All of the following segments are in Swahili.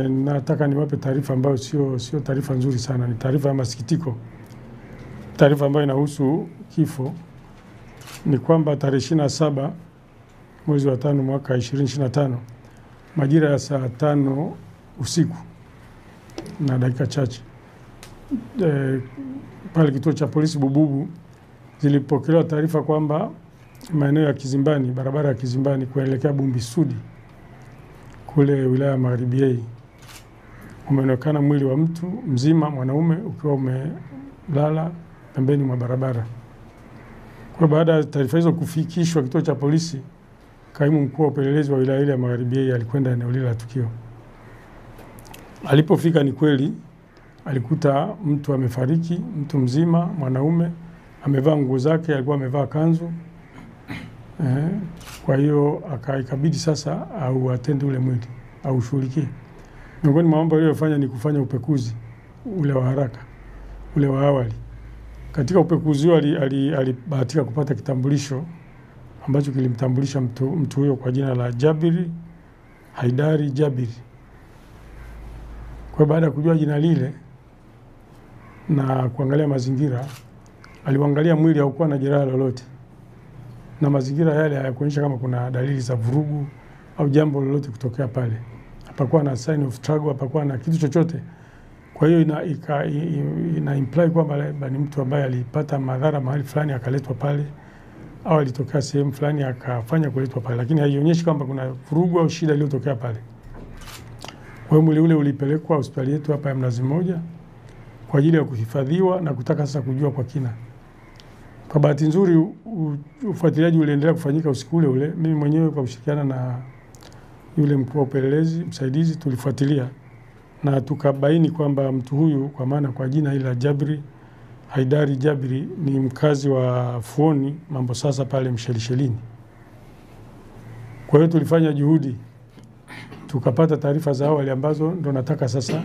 nataka niwape taarifa ambayo sio taarifa nzuri sana, ni taarifa ya masikitiko. Taarifa ambayo inahusu kifo ni kwamba tarehe 27 mwezi wa 5 mwaka 2025 majira ya saa 5 usiku na dakika chache pale kituo cha polisi Bububu zilipokelewa taarifa kwamba maeneo ya Kizimbani, barabara ya Kizimbani kuelekea Bumbisudi kule wilaya ya Magharibi umeonekana mwili wa mtu mzima mwanaume ukiwa umelala pembeni mwa barabara. Kwa baada ya taarifa hizo kufikishwa kituo cha polisi, kaimu mkuu wa upelelezi wa wilaya ile ya Magharibi alikwenda eneo lile la tukio. Alipofika ni kweli alikuta mtu amefariki, mtu mzima mwanaume, amevaa nguo zake, alikuwa amevaa kanzu. Kwa hiyo ikabidi sasa au atende ule mwili au ushughulikie. Miongoni mwa mambo aliyofanya ni kufanya upekuzi ule wa haraka, ule wa awali. Katika upekuzi huo alibahatika kupata kitambulisho ambacho kilimtambulisha mtu huyo kwa jina la Jabiri Haidari Jabiri. Kwa baada ya kujua jina lile na kuangalia mazingira, aliangalia mwili haukuwa na jeraha lolote, na mazingira yale hayakuonyesha kama kuna dalili za vurugu au jambo lolote kutokea pale. Hapakuwa na sign of struggle, hapakuwa na kitu chochote. Kwa hiyo ina imply kwamba ni mtu ambaye alipata madhara mahali fulani akaletwa pale, au alitokea sehemu fulani akafanya kuletwa pale, lakini haionyeshi kwamba kuna vurugu au shida iliyotokea pale. Kwa hiyo mwili ule ulipelekwa hospitali yetu hapa ya Mnazi Mmoja kwa ajili ya kuhifadhiwa na kutaka sasa kujua kwa kina. Kwa bahati nzuri ufuatiliaji uliendelea kufanyika usiku ule. Mimi mwenyewe kwa kushirikiana na yule mkuu wa upelelezi msaidizi tulifuatilia na tukabaini kwamba mtu huyu kwa maana kwa jina hili la Jabiri Haidari Jabiri ni mkazi wa Fuoni Mambo Sasa pale Mshelishelini. Kwa hiyo tulifanya juhudi, tukapata taarifa za awali ambazo ndo nataka sasa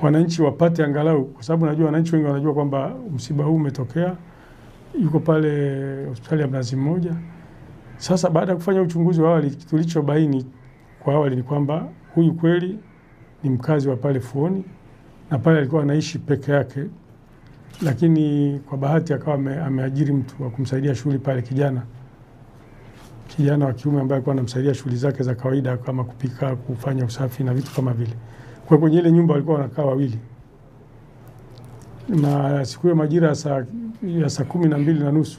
wananchi wapate angalau, kwa sababu najua wananchi wengi wanajua kwamba msiba huu umetokea, yuko pale hospitali ya Mnazi Mmoja. Sasa baada ya kufanya uchunguzi wa awali, tulichobaini kwa awali ni kwamba huyu kweli ni mkazi wa pale Fuoni na pale alikuwa anaishi peke yake, lakini kwa bahati akawa ameajiri mtu wa kumsaidia shughuli pale, kijana wa kiume ambaye alikuwa anamsaidia shughuli zake za kawaida kama kupika, kufanya usafi na vitu kama vile. Kwa kwenye ile nyumba walikuwa wanakaa wawili. Na siku hiyo majira ya saa 12:30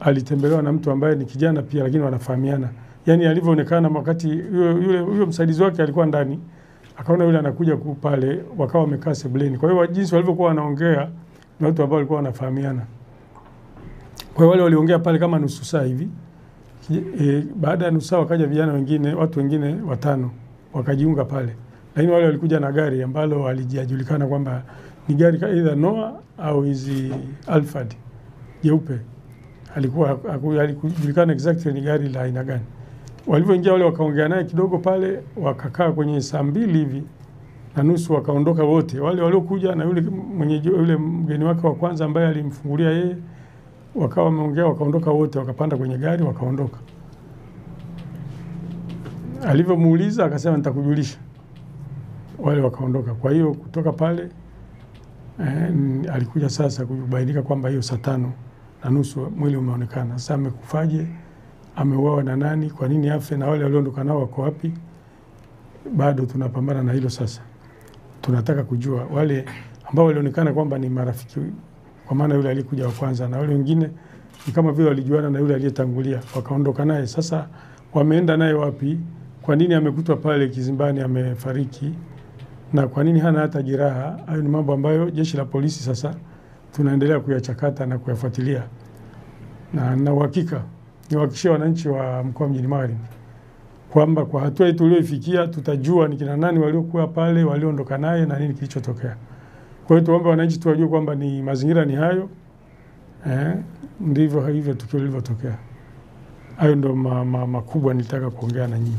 alitembelewa na mtu ambaye ni kijana pia, lakini wanafahamiana. Yaani alivyoonekana wakati yule msaidizi wake alikuwa ndani, akaona yule anakuja pale, wakawa wamekaa sebuleni. Kwa hiyo jinsi walivyokuwa wanaongea na watu ambao walikuwa wanafahamiana. Kwa hiyo wale waliongea pale kama nusu saa hivi. Baada ya nusu saa wakaja vijana wengine, watu wengine 5 wakajiunga pale. Lakini wale walikuja na gari ambalo walijulikana kwamba ni gari either Noah au hizi Alphard jeupe. Alikujulikana exactly ni gari la aina gani. Walivyoingia wale wakaongea naye kidogo pale, wakakaa kwenye saa 2:30 wakaondoka wote. Wale waliokuja na yule mgeni wake wa kwanza ambaye alimfungulia yeye, wakawa wameongea wakaondoka wote, wakapanda kwenye gari wakaondoka. Alivyomuuliza akasema nitakujulisha. Wale wakaondoka. Kwa hiyo kutoka pale alikuja sasa kubainika kwamba hiyo saa 5:30 mwili umeonekana. Sasa amekufaje? Ameuawa na nani? Kwa nini afe? Na wale walioondoka nao wako wapi? Bado tunapambana na hilo sasa. Tunataka kujua wale ambao walionekana kwamba ni marafiki, kwa maana yule alikuja wa kwanza, na wale wengine ni kama vile walijuana na yule aliyetangulia wakaondoka naye. Sasa wameenda naye wapi? Kwa nini amekutwa pale Kizimbani amefariki? Na kwa nini hana hata jeraha? Hayo ni mambo ambayo jeshi la polisi sasa tunaendelea kuyachakata na kuyafuatilia. Na uhakika niwahakikishie wananchi wa mkoa Mjini Magharibi kwamba kwa hatua hii tuliyoifikia tutajua ni kina nani waliokuwa pale, walioondoka naye na nini kilichotokea. Kwa hiyo tuombe wananchi tuwajue kwamba ni mazingira ni hayo. Ndivyo hivyo tukio lilivyotokea. Hayo ndio makubwa nilitaka kuongea na nyinyi.